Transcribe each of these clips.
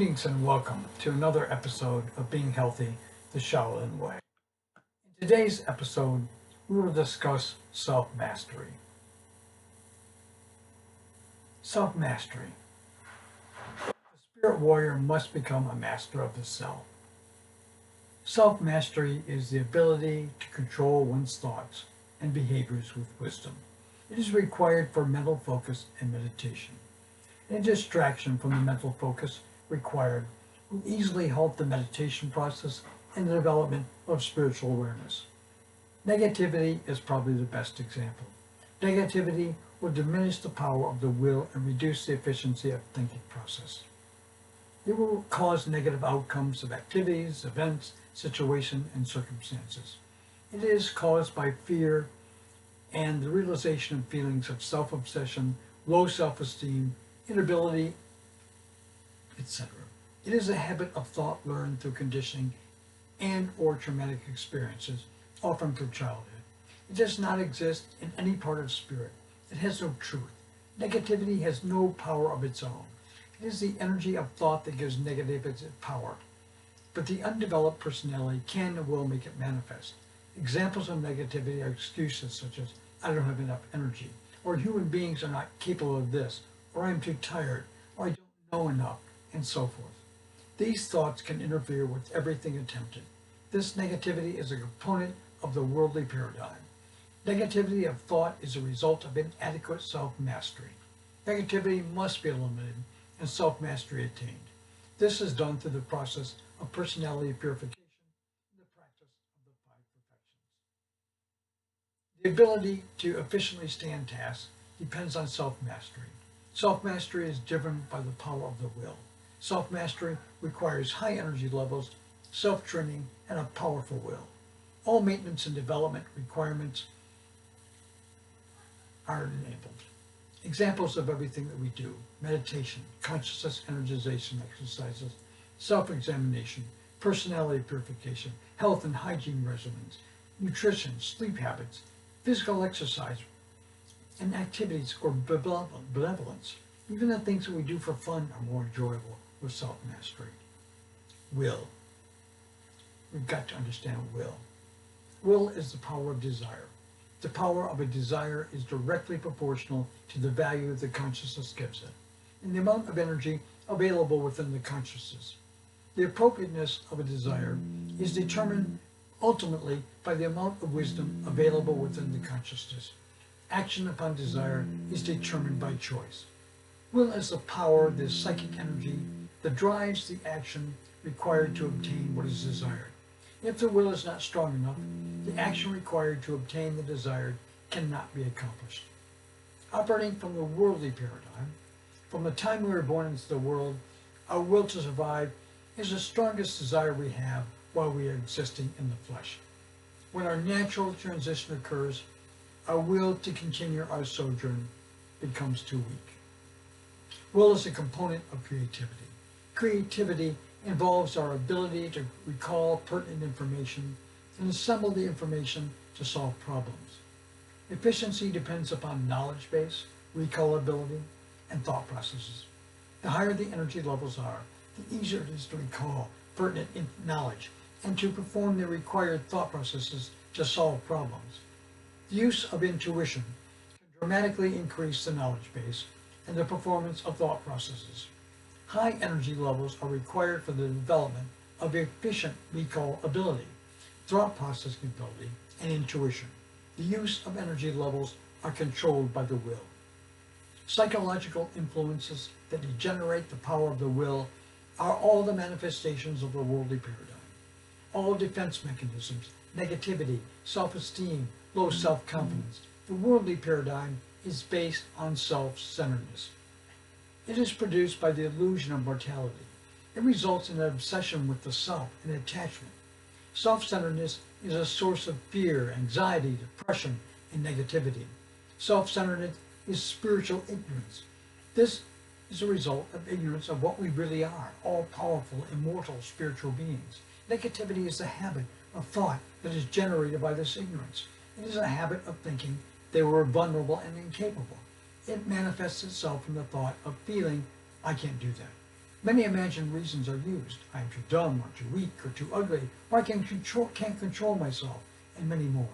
Greetings and welcome to another episode of Being Healthy the Shaolin Way. In today's episode, we will discuss self-mastery. Self-mastery. The spirit warrior must become a master of the self. Self-mastery is the ability to control one's thoughts and behaviors with wisdom. It is required for mental focus and meditation. Any distraction from the mental focus required will easily halt the meditation process and the development of spiritual awareness. Negativity is probably the best example. Negativity will diminish the power of the will and reduce the efficiency of the thinking process. It will cause negative outcomes of activities, events, situations, and circumstances. It is caused by fear and the realization of feelings of self-obsession, low self-esteem, inability, etc. It is a habit of thought learned through conditioning and or traumatic experiences, often through childhood. It does not exist in any part of spirit. It has no truth. Negativity has no power of its own. It is the energy of thought that gives negative its power. But the undeveloped personality can and will make it manifest. Examples of negativity are excuses such as, I don't have enough energy, or human beings are not capable of this, or I'm too tired, or I don't know enough, and so forth. These thoughts can interfere with everything attempted. This negativity is a component of the worldly paradigm. Negativity of thought is a result of inadequate self-mastery. Negativity must be eliminated and self-mastery attained. This is done through the process of personality purification and the practice of the five perfections. The ability to efficiently stand tasks depends on self-mastery. Self-mastery is driven by the power of the will. Self-mastery requires high energy levels, self-training, and a powerful will. All maintenance and development requirements are enabled. Examples of everything that we do: meditation, consciousness energization exercises, self-examination, personality purification, health and hygiene regimens, nutrition, sleep habits, physical exercise, and activities or benevolence. Even the things that we do for fun are more enjoyable with self-mastery. Will. We've got to understand will. Will is the power of desire. The power of a desire is directly proportional to the value the consciousness gives it, and the amount of energy available within the consciousness. The appropriateness of a desire is determined ultimately by the amount of wisdom available within the consciousness. Action upon desire is determined by choice. Will is the power, the psychic energy that drives the action required to obtain what is desired. If the will is not strong enough, the action required to obtain the desired cannot be accomplished. Operating from the worldly paradigm, from the time we were born into the world, our will to survive is the strongest desire we have while we are existing in the flesh. When our natural transition occurs, our will to continue our sojourn becomes too weak. Will is a component of creativity. Creativity involves our ability to recall pertinent information and assemble the information to solve problems. Efficiency depends upon knowledge base, recallability, and thought processes. The higher the energy levels are, the easier it is to recall pertinent knowledge and to perform the required thought processes to solve problems. The use of intuition can dramatically increase the knowledge base and the performance of thought processes. High energy levels are required for the development of efficient recall ability, thought processing ability, and intuition. The use of energy levels are controlled by the will. Psychological influences that degenerate the power of the will are all the manifestations of the worldly paradigm. All defense mechanisms, negativity, self-esteem, low self-confidence. The worldly paradigm is based on self-centeredness. It is produced by the illusion of mortality. It results in an obsession with the self and attachment. Self-centeredness is a source of fear, anxiety, depression, and negativity. Self-centeredness is spiritual ignorance. This is a result of ignorance of what we really are, all-powerful, immortal spiritual beings. Negativity is the habit of thought that is generated by this ignorance. It is a habit of thinking they were vulnerable and incapable. It manifests itself in the thought of feeling, I can't do that. Many imagined reasons are used. I am too dumb, or too weak, or too ugly, or I can't control myself, and many more.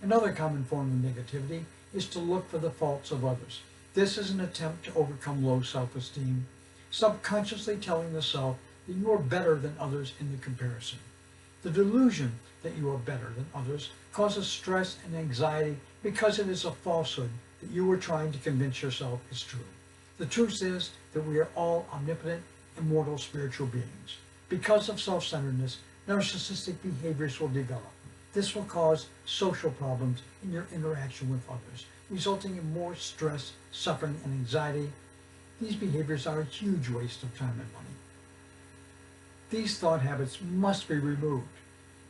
Another common form of negativity is to look for the faults of others. This is an attempt to overcome low self-esteem, subconsciously telling the self that you are better than others in the comparison. The delusion that you are better than others causes stress and anxiety because it is a falsehood that you are trying to convince yourself is true. The truth is that we are all omnipotent, immortal spiritual beings. Because of self-centeredness, narcissistic behaviors will develop. This will cause social problems in your interaction with others, resulting in more stress, suffering, and anxiety. These behaviors are a huge waste of time and money. These thought habits must be removed.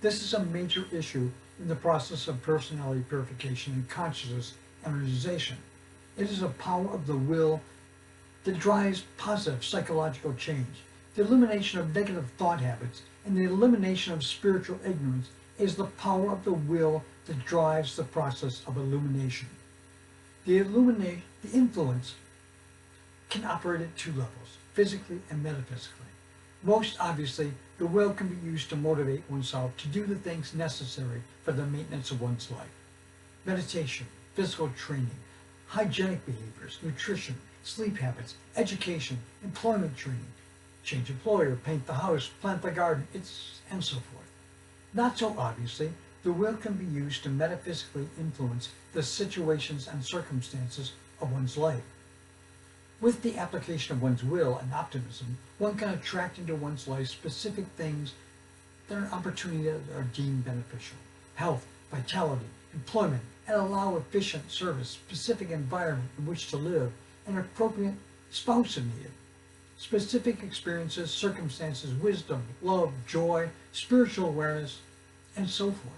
This is a major issue in the process of personality purification and consciousness energization. It is a power of the will that drives positive psychological change. The elimination of negative thought habits and the elimination of spiritual ignorance is the power of the will that drives the process of illumination. The influence can operate at two levels, physically and metaphysically. Most obviously, the will can be used to motivate oneself to do the things necessary for the maintenance of one's life. Meditation, physical training, hygienic behaviors, nutrition, sleep habits, education, employment training, change employer, paint the house, plant the garden, and so forth. Not so obviously, the will can be used to metaphysically influence the situations and circumstances of one's life. With the application of one's will and optimism, one can attract into one's life specific things that are opportunities that are deemed beneficial. Health, vitality, employment, and allow efficient service, specific environment in which to live, and appropriate spouse if needed. Specific experiences, circumstances, wisdom, love, joy, spiritual awareness, and so forth.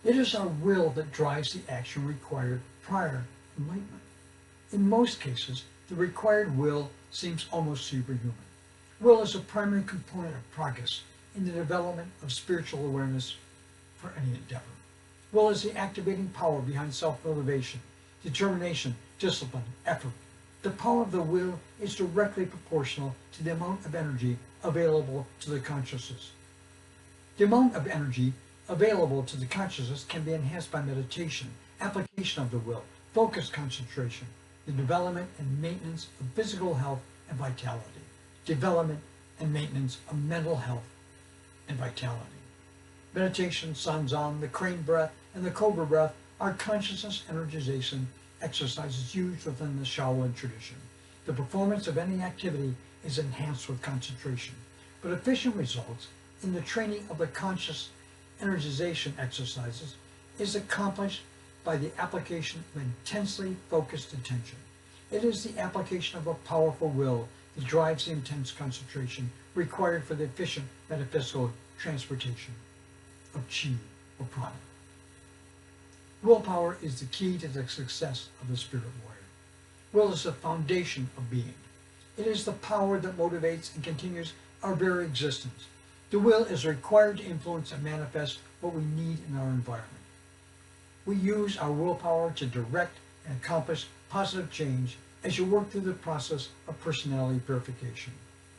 It is our will that drives the action required prior enlightenment. In most cases, the required will seems almost superhuman. Will is a primary component of progress in the development of spiritual awareness for any endeavor. Will is the activating power behind self-motivation, determination, discipline, effort. The power of the will is directly proportional to the amount of energy available to the consciousness. The amount of energy available to the consciousness can be enhanced by meditation, application of the will, focused concentration, the development and maintenance of physical health and vitality, development and maintenance of mental health and vitality. Meditation, Sanzan, the crane breath, and the cobra breath are consciousness energization exercises used within the Shaolin tradition. The performance of any activity is enhanced with concentration, but efficient results in the training of the conscious energization exercises is accomplished by the application of intensely focused attention. It is the application of a powerful will that drives the intense concentration required for the efficient metaphysical transportation of chi or prana. Willpower is the key to the success of the spirit warrior. Will is the foundation of being. It is the power that motivates and continues our very existence. The will is required to influence and manifest what we need in our environment. We use our willpower to direct and accomplish positive change as you work through the process of personality purification.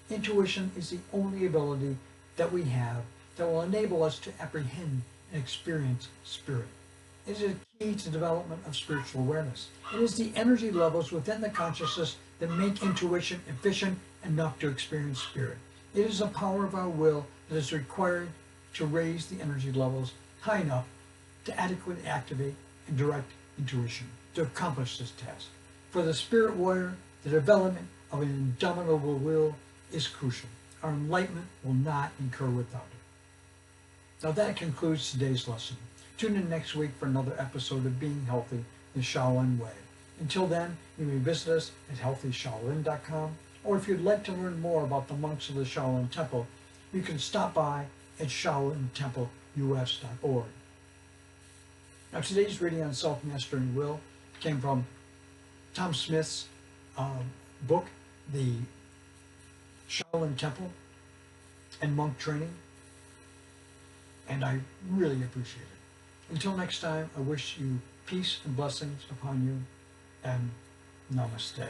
Intuition is the only ability that we have that will enable us to apprehend and experience spirit. It is a key to development of spiritual awareness. It is the energy levels within the consciousness that make intuition efficient enough to experience spirit. It is the power of our will that is required to raise the energy levels high enough to adequately activate and direct intuition to accomplish this task. For the spirit warrior, the development of an indomitable will is crucial. Our enlightenment will not occur without it. Now that concludes today's lesson. Tune in next week for another episode of Being Healthy the Shaolin Way. Until then, you may visit us at healthyshaolin.com, or if you'd like to learn more about the monks of the Shaolin Temple, you can stop by at shaolintempleus.org. Now today's reading on self-mastering will came from Tom Smith's book, The Shaolin Temple and Monk Training, and I really appreciate it. Until next time, I wish you peace and blessings upon you, and namaste.